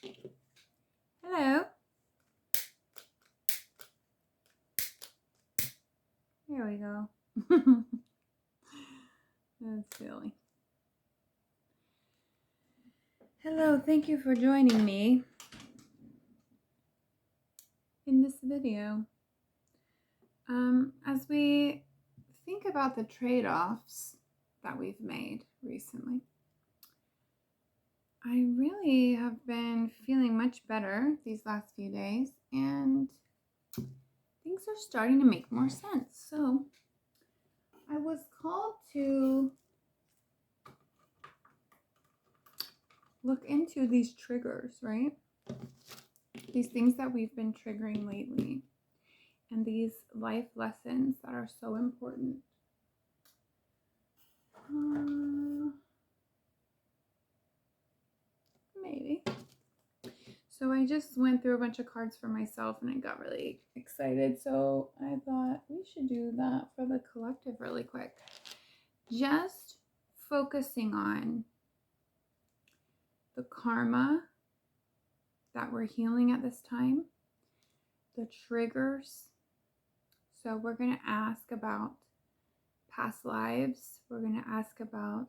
Hello. Here we go. That's silly. Hello, thank you for joining me in this video. As we think about the trade-offs that we've made recently, I really have been feeling much better these last few days, and things are starting to make more sense. So I was called to look into these triggers, right? These things that we've been triggering lately, and these life lessons that are so important. Maybe. So I just went through a bunch of cards for myself and I got really excited. So I thought we should do that for the collective really quick. Just focusing on the karma that we're healing at this time, the triggers. So we're going to ask about past lives. We're going to ask about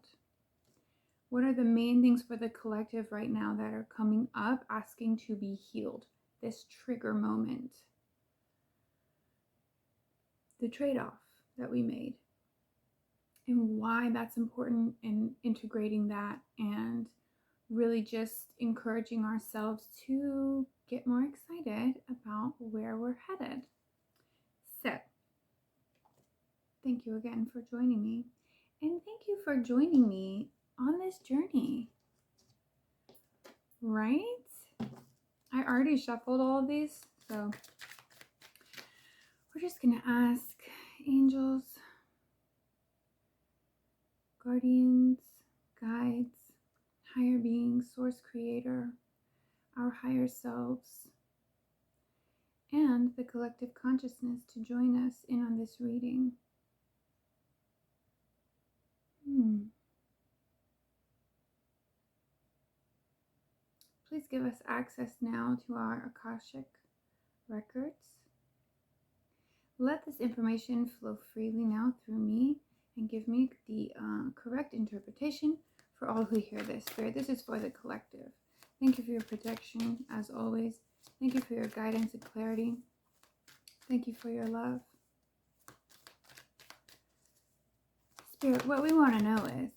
what are the main things for the collective right now that are coming up, asking to be healed. This trigger moment. The trade-off that we made. And why that's important in integrating that and really just encouraging ourselves to get more excited about where we're headed. So, thank you again for joining me. And thank you for joining me on this journey. Right? I already shuffled all of these, so we're just going to ask angels, guardians, guides, higher beings, source creator, our higher selves, and the collective consciousness to join us in on this reading. Please give us access now to our Akashic records. Let this information flow freely now through me and give me the correct interpretation for all who hear this. Spirit, this is for the collective. Thank you for your protection, as always. Thank you for your guidance and clarity. Thank you for your love. Spirit, what we want to know is,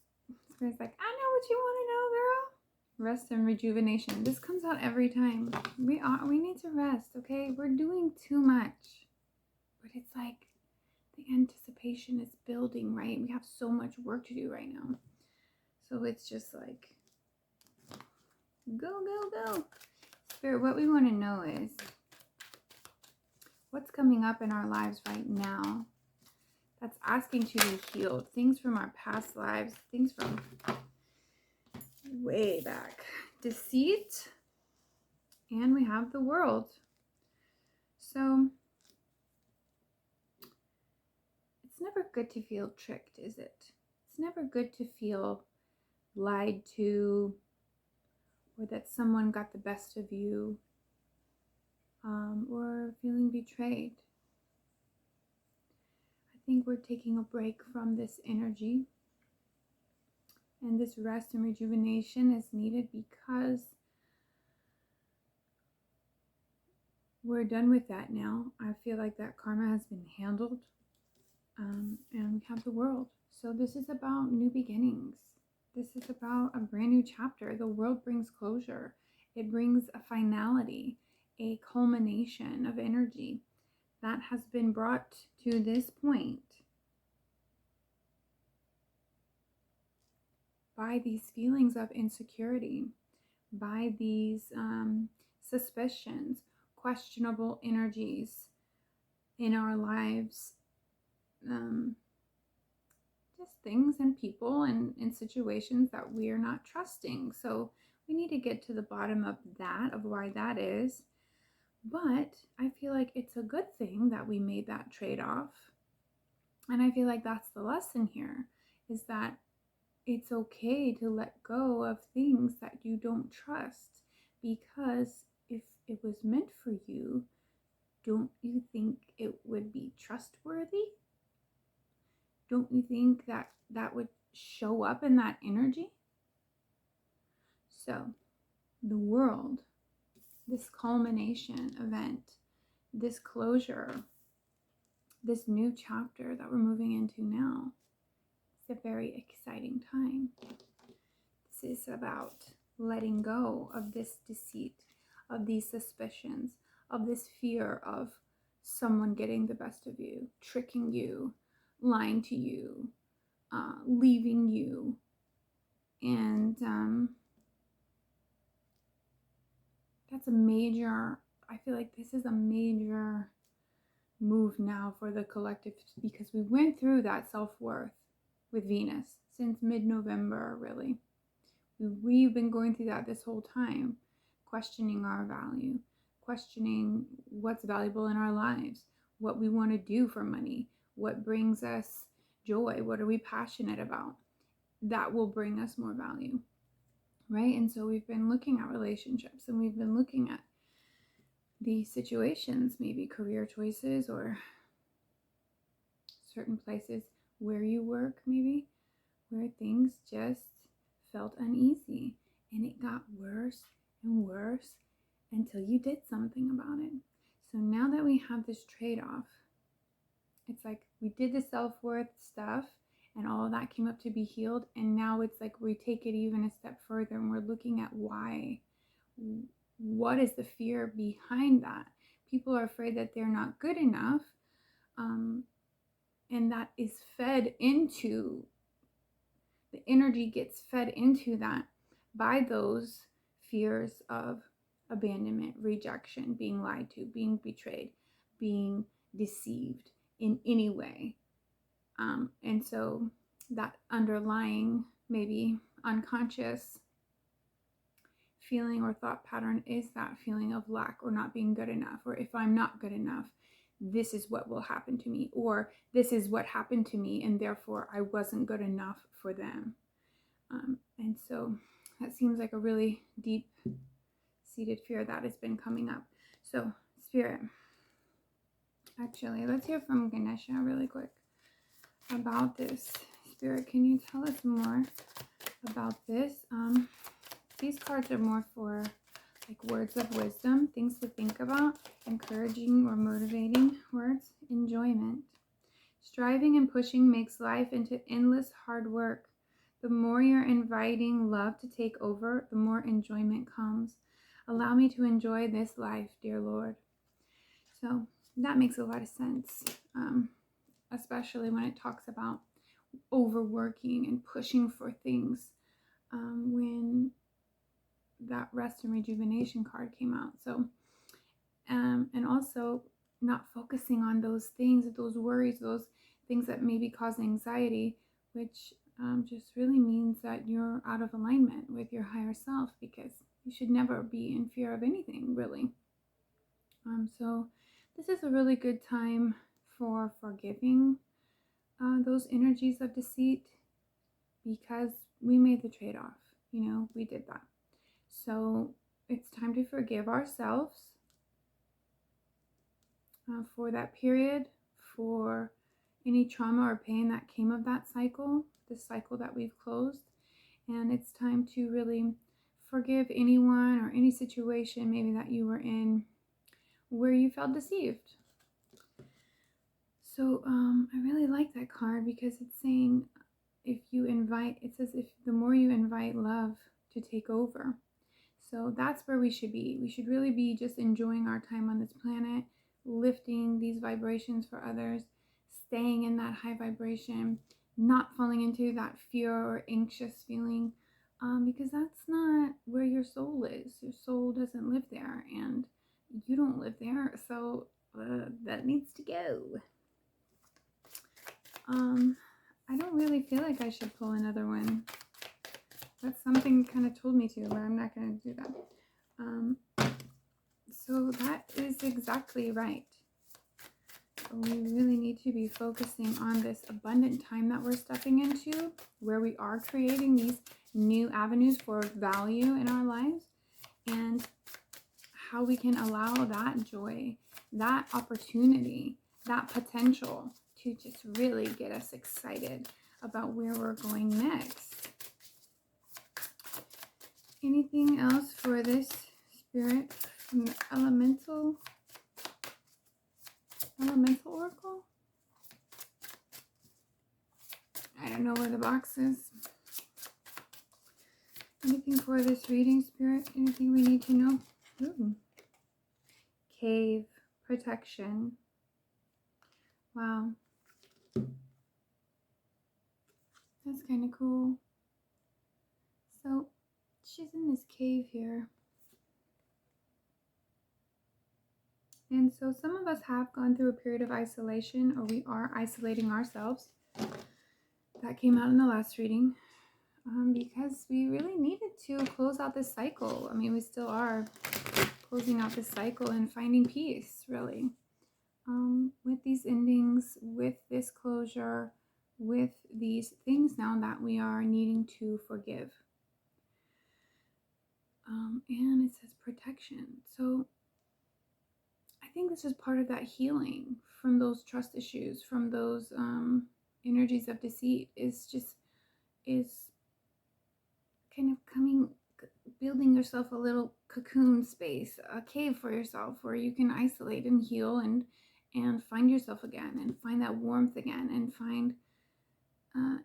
Spirit's like, I know what you want to know, girl. Rest and rejuvenation. This comes out every time. We need to rest, okay? We're doing too much. But it's like the anticipation is building, right? We have so much work to do right now. So it's just like, go, go, go. Spirit, what we want to know is what's coming up in our lives right now that's asking to be healed. Things from our past lives, things from way back. Deceit, and we have the world. So it's never good to feel tricked, is it? It's never good to feel lied to, or that someone got the best of you, or feeling betrayed. I think we're taking a break from this energy, and this rest and rejuvenation is needed because we're done with that now. I feel like that karma has been handled, and we have the world. So this is about new beginnings. This is about a brand new chapter. The world brings closure. It brings a finality, a culmination of energy that has been brought to this point by these feelings of insecurity, by these suspicions, questionable energies in our lives, just things and people and situations that we're not trusting. So we need to get to the bottom of that, of why that is. But I feel like it's a good thing that we made that trade-off. And I feel like that's the lesson here, is that it's okay to let go of things that you don't trust, Because if it was meant for you, don't you think it would be trustworthy? Don't you think that that would show up in that energy? So the world, this culmination event, this closure, this new chapter that we're moving into now, it's a very exciting time. This is about letting go of this deceit, of these suspicions, of this fear of someone getting the best of you, tricking you, lying to you, leaving you. And that's a major, I feel like this is a major move now for the collective, because we went through that self-worth with Venus since mid-November, really. We've been going through that this whole time, questioning our value, questioning what's valuable in our lives, what we want to do for money, what brings us joy, what are we passionate about. That will bring us more value, right? And so we've been looking at relationships, and we've been looking at these situations, maybe career choices or certain places where you work, maybe, where things just felt uneasy, and it got worse and worse until you did something about it. So now that we have this trade-off, it's like we did the self-worth stuff and all of that came up to be healed, and now it's like we take it even a step further and we're looking at why. What is the fear behind that? People are afraid that they're not good enough, and that is fed into, the energy gets fed into that by those fears of abandonment, rejection, being lied to, being betrayed, being deceived in any way. And so that underlying, maybe unconscious feeling or thought pattern is that feeling of lack or not being good enough, or if I'm not good enough, this is what will happen to me, or this is what happened to me and therefore I wasn't good enough for them. And so that seems like a really deep seated fear that has been coming up. So Spirit, actually, let's hear from Ganesha really quick about this. Spirit, can you tell us more about this? These cards are more for like words of wisdom, things to think about, encouraging or motivating words, enjoyment. Striving and pushing makes life into endless hard work. The more you're inviting love to take over, the more enjoyment comes. Allow me to enjoy this life, dear Lord. So that makes a lot of sense, especially when it talks about overworking and pushing for things, when that rest and rejuvenation card came out. So and also not focusing on those things, those worries, those things that maybe cause anxiety, which just really means that you're out of alignment with your higher self, because you should never be in fear of anything, really. So this is a really good time for forgiving those energies of deceit, because we made the trade-off, we did that. So it's time to forgive ourselves for that period, for any trauma or pain that came of that cycle, the cycle that we've closed. And it's time to really forgive anyone or any situation maybe that you were in where you felt deceived. So I really like that card, because it's saying it says if the more you invite love to take over. So that's where we should be. We should really be just enjoying our time on this planet, lifting these vibrations for others, staying in that high vibration, not falling into that fear or anxious feeling, because that's not where your soul is. Your soul doesn't live there, and you don't live there, so that needs to go. I don't really feel like I should pull another one. That's something kind of told me to, but I'm not going to do that. So that is exactly right. We really need to be focusing on this abundant time that we're stepping into, where we are creating these new avenues for value in our lives. And how we can allow that joy, that opportunity, that potential to just really get us excited about where we're going next. Anything else for this spirit from the elemental oracle? I don't know where the box is. Anything for this reading, spirit? Anything we need to know? Ooh. Cave, protection. Wow. That's kind of cool. So she's in this cave here. And so some of us have gone through a period of isolation, or we are isolating ourselves. That came out in the last reading. Because we really needed to close out this cycle. I mean, we still are closing out this cycle and finding peace, really. With these endings, with this closure, with these things now that we are needing to forgive. And it says protection. So I think this is part of that healing from those trust issues, from those energies of deceit, is kind of building yourself a little cocoon space, a cave for yourself where you can isolate and heal and find yourself again, and find that warmth again, and find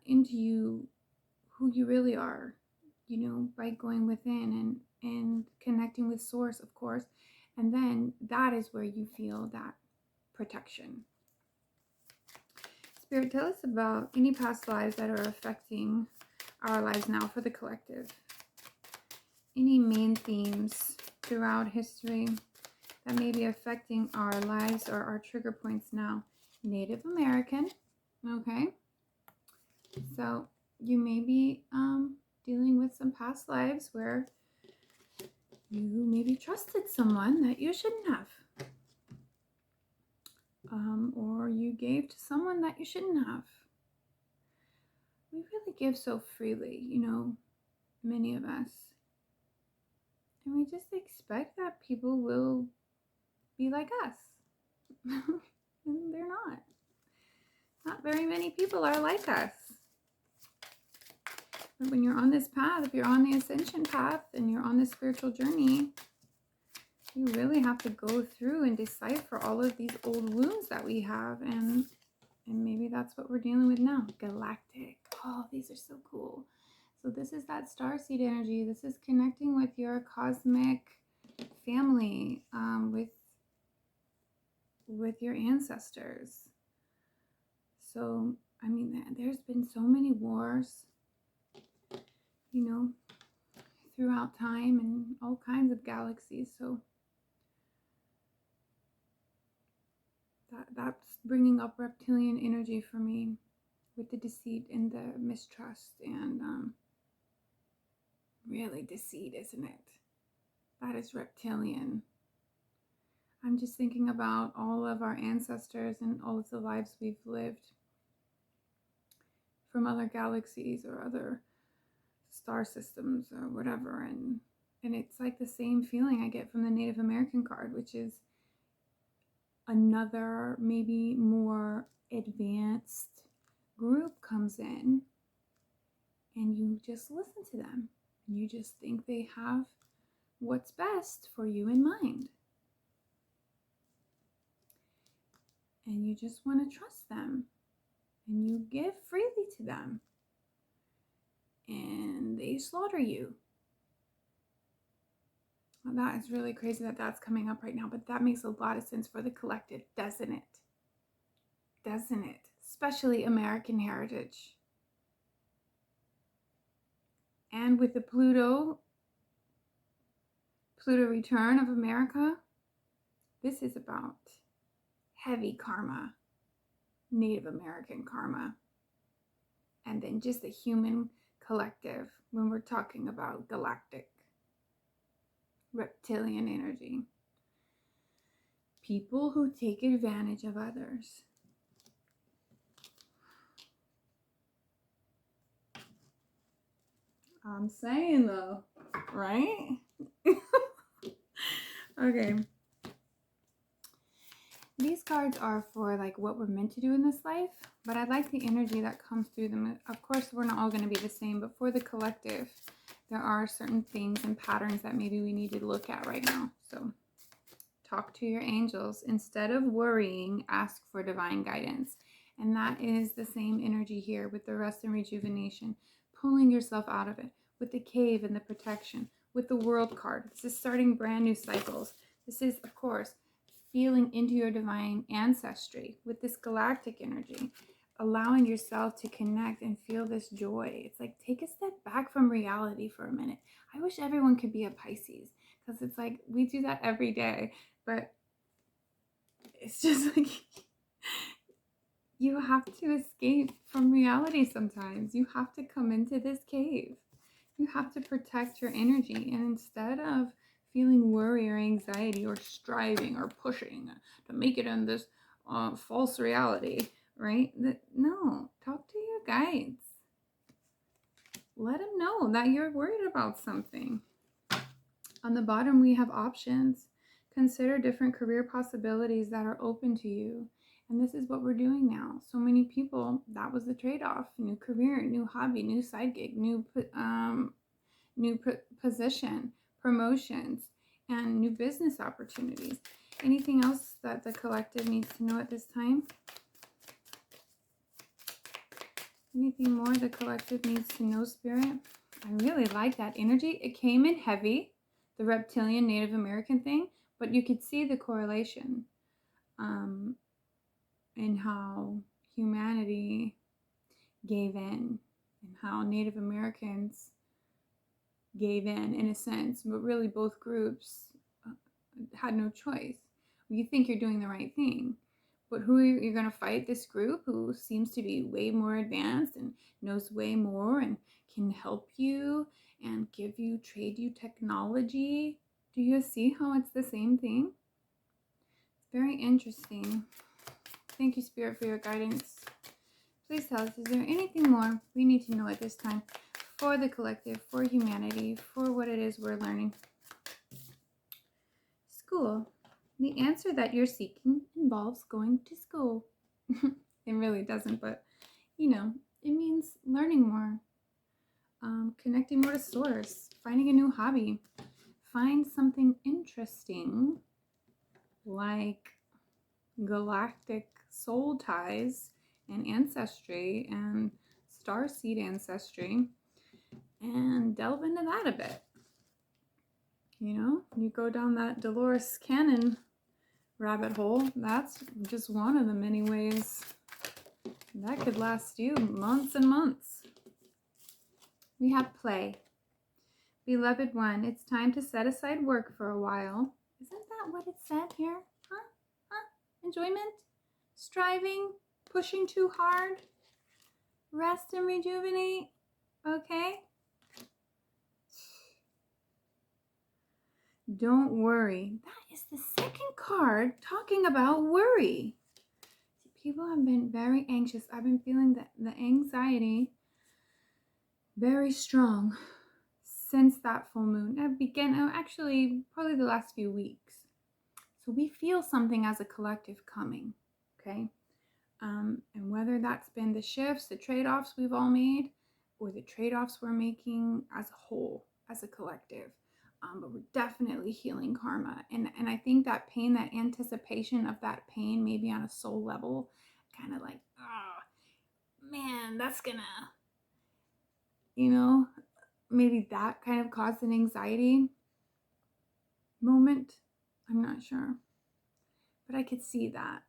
into you who you really are, by going within and connecting with source, of course. And then that is where you feel that protection. Spirit, tell us about any past lives that are affecting our lives now for the collective. Any main themes throughout history that may be affecting our lives or our trigger points now. Native American, okay? So you may be dealing with some past lives where you maybe trusted someone that you shouldn't have. Or you gave to someone that you shouldn't have. We really give so freely, many of us. And we just expect that people will be like us. And they're not. Not very many people are like us. But when you're on this path, if you're on the ascension path and you're on this spiritual journey, you really have to go through and decipher all of these old wounds that we have. And maybe that's what we're dealing with now. Galactic. Oh, these are so cool. So this is that starseed energy. This is connecting with your cosmic family, with your ancestors. So, I mean, there's been so many wars, throughout time and all kinds of galaxies. So that's bringing up reptilian energy for me, with the deceit and the mistrust, and really deceit, isn't it? That is reptilian. I'm just thinking about all of our ancestors and all of the lives we've lived from other galaxies or other star systems or whatever, and it's like the same feeling I get from the Native American card, which is another maybe more advanced group comes in, and you just listen to them, and you just think they have what's best for you in mind, and you just want to trust them, and you give freely to them, and they slaughter you. Well, that is really crazy that that's coming up right now, but that makes a lot of sense for the collective, doesn't it? Doesn't it? Especially American heritage. And with the Pluto return of America, this is about heavy karma, Native American karma, and then just the human collective when we're talking about galactic reptilian energy. People who take advantage of others. I'm saying though, right? Okay. These cards are for like what we're meant to do in this life, but I like the energy that comes through them. Of course, we're not all going to be the same, but for the collective, there are certain things and patterns that maybe we need to look at right now. So talk to your angels. Instead of worrying, ask for divine guidance. And that is the same energy here with the rest and rejuvenation, pulling yourself out of it, with the cave and the protection, with the world card. This is starting brand new cycles. This is, of course, feeling into your divine ancestry with this galactic energy, allowing yourself to connect and feel this joy. It's like, take a step back from reality for a minute. I wish everyone could be a Pisces, because it's like we do that every day, but it's just like you have to escape from reality sometimes. You have to come into this cave. You have to protect your energy. And instead of feeling worry or anxiety or striving or pushing to make it in this false reality, right? No, talk to your guides. Let them know that you're worried about something. On the bottom, we have options. Consider different career possibilities that are open to you. And this is what we're doing now. So many people, that was the trade-off. New career, new hobby, new side gig, new position, promotions, and new business opportunities. Anything else that the collective needs to know at this time? Anything more the collective needs to know, Spirit? I really like that energy. It came in heavy, the reptilian Native American thing, but you could see the correlation in how humanity gave in and how Native Americans gave in a sense, but really both groups had no choice. You think you're doing the right thing, but who are you going to fight? This group who seems to be way more advanced and knows way more and can help you and trade you technology. Do you see how it's the same thing? It's very interesting. Thank you, Spirit, for your guidance. Please tell us, is there anything more we need to know at this time for the collective, for humanity, for what it is we're learning? School. The answer that you're seeking involves going to school. It really doesn't, but you know, it means learning more, connecting more to source, finding a new hobby, find something interesting like galactic soul ties and ancestry and starseed ancestry, and delve into that a bit. You know, you go down that Dolores Cannon rabbit hole. That's just one of the many ways that could last you months and months. We have play. Beloved one, it's time to set aside work for a while. Isn't that what it said here? Huh? Enjoyment? Striving? Pushing too hard? Rest and rejuvenate? Okay? Don't worry. That is the second card talking about worry. People have been very anxious. I've been feeling the anxiety very strong since that full moon. It began actually probably the last few weeks. So we feel something as a collective coming, okay? And whether that's been the shifts, the trade-offs we've all made, or the trade-offs we're making as a whole, as a collective. But we're definitely healing karma. And I think that pain, that anticipation of that pain, maybe on a soul level, kind of like, oh, man, that's gonna, you know, maybe that kind of caused an anxiety moment. I'm not sure. But I could see that.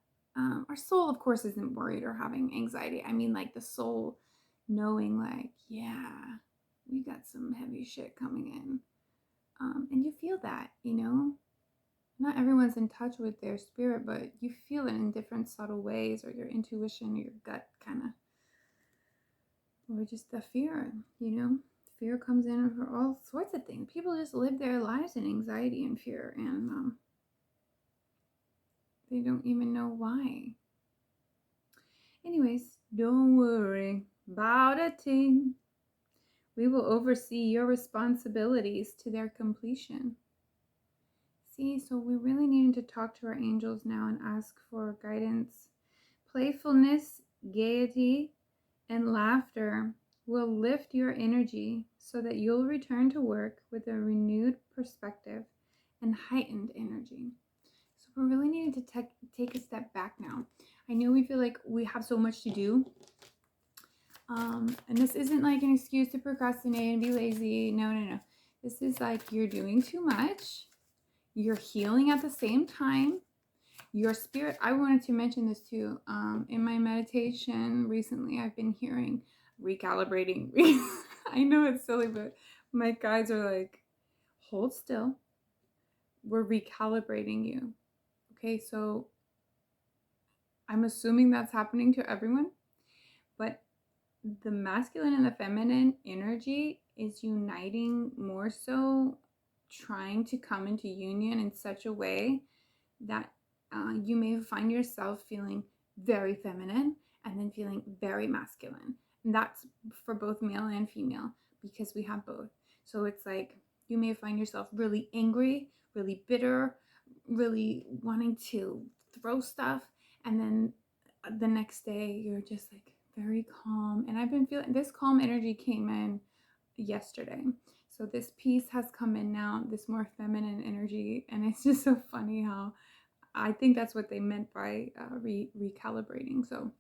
Our soul, of course, isn't worried or having anxiety. I mean, like the soul knowing, like, yeah, we got some heavy shit coming in. And you feel that, you know. Not everyone's in touch with their spirit, but you feel it in different subtle ways, or your intuition, or your gut kind of, or just the fear, you know. Fear comes in for all sorts of things. People just live their lives in anxiety and fear, and they don't even know why. Anyways, don't worry about a thing. We will oversee your responsibilities to their completion. See, so we really need to talk to our angels now and ask for guidance. Playfulness, gaiety, and laughter will lift your energy so that you'll return to work with a renewed perspective and heightened energy. So we're really needing to take a step back now. I know we feel like we have so much to do. And this isn't like an excuse to procrastinate and be lazy. No. This is like you're doing too much. You're healing at the same time. Your spirit, I wanted to mention this too. In my meditation recently, I've been hearing recalibrating. I know it's silly, but my guides are like, hold still. We're recalibrating you. Okay, so I'm assuming that's happening to everyone, but the masculine and the feminine energy is uniting more so, trying to come into union in such a way that you may find yourself feeling very feminine and then feeling very masculine. And that's for both male and female because we have both. So it's like you may find yourself really angry, really bitter, really wanting to throw stuff. And then the next day you're just like very calm. And I've been feeling this calm energy came in yesterday. So this piece has come in now, this more feminine energy. And it's just so funny how I think that's what they meant by recalibrating. So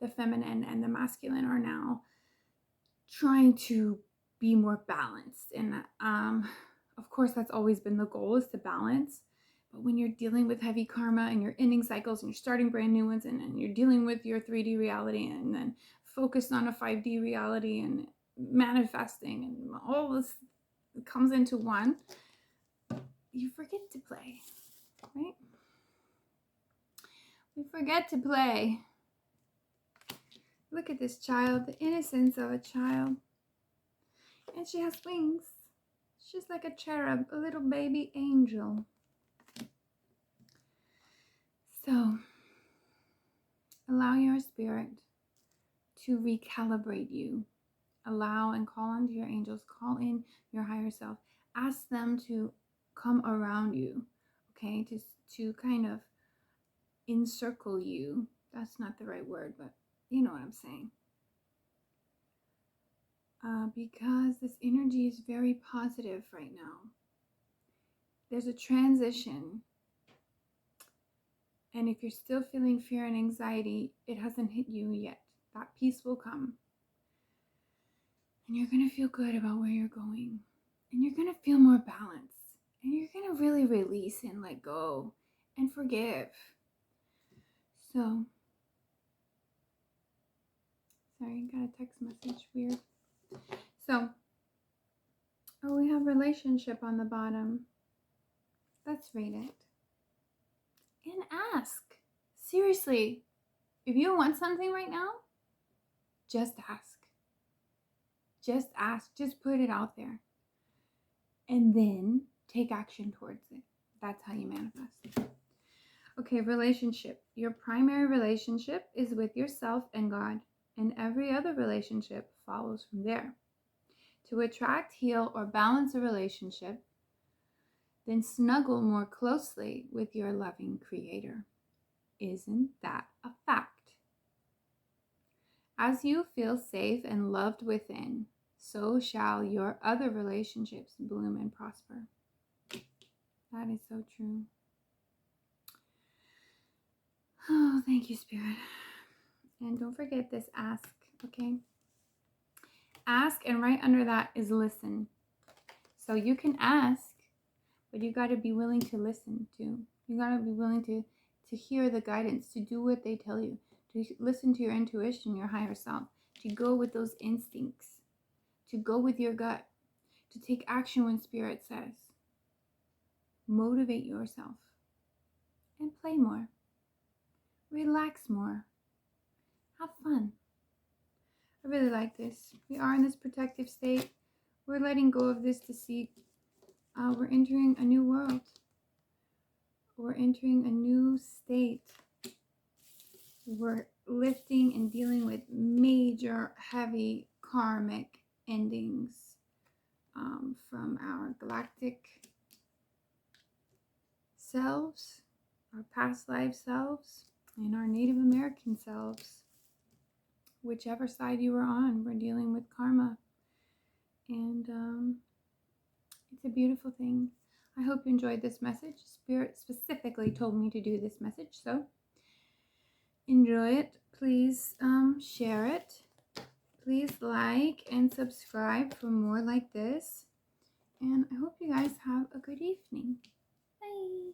the feminine and the masculine are now trying to be more balanced. And of course, that's always been the goal, is to balance. But when you're dealing with heavy karma and you're ending cycles and you're starting brand new ones, and you're dealing with your 3D reality and then focused on a 5D reality and manifesting and all this comes into one, you forget to play, right? We forget to play. Look at this child, the innocence of a child. And she has wings. She's like a cherub, a little baby angel. So, allow your spirit to recalibrate you. Allow and call on to your angels. Call in your higher self. Ask them to come around you, okay? To kind of encircle you. That's not the right word, but you know what I'm saying. Because this energy is very positive right now. There's a transition. And if you're still feeling fear and anxiety, it hasn't hit you yet. That peace will come. And you're going to feel good about where you're going. And you're going to feel more balanced. And you're going to really release and let go and forgive. So, sorry, got a text message, weird. So, we have relationship on the bottom. Let's read it. And ask. Seriously, if you want something right now, just ask. Just ask. Just put it out there. And then take action towards it. That's how you manifest. Okay, relationship. Your primary relationship is with yourself and God, and every other relationship follows from there. To attract, heal, or balance a relationship, then snuggle more closely with your loving Creator. Isn't that a fact? As you feel safe and loved within, so shall your other relationships bloom and prosper. That is so true. Oh, thank you, Spirit. And don't forget this ask, okay? Ask, and right under that is listen. So you can ask, but you got to be willing to listen too. You got to be willing to hear the guidance, to do what they tell you, to listen to your intuition, your higher self, to go with those instincts, to go with your gut, to take action when Spirit says. Motivate yourself and play more. Relax more. Have fun. I really like this. We are in this protective state. We're letting go of this deceit. We're entering a new world. We're entering a new state. We're lifting and dealing with major, heavy karmic endings from our galactic selves, our past life selves, and our Native American selves. Whichever side you are on, we're dealing with karma. And it's a beautiful thing. I hope you enjoyed this message. Spirit specifically told me to do this message, so enjoy it. Please share it. Please like and subscribe for more like this. And I hope you guys have a good evening. Bye.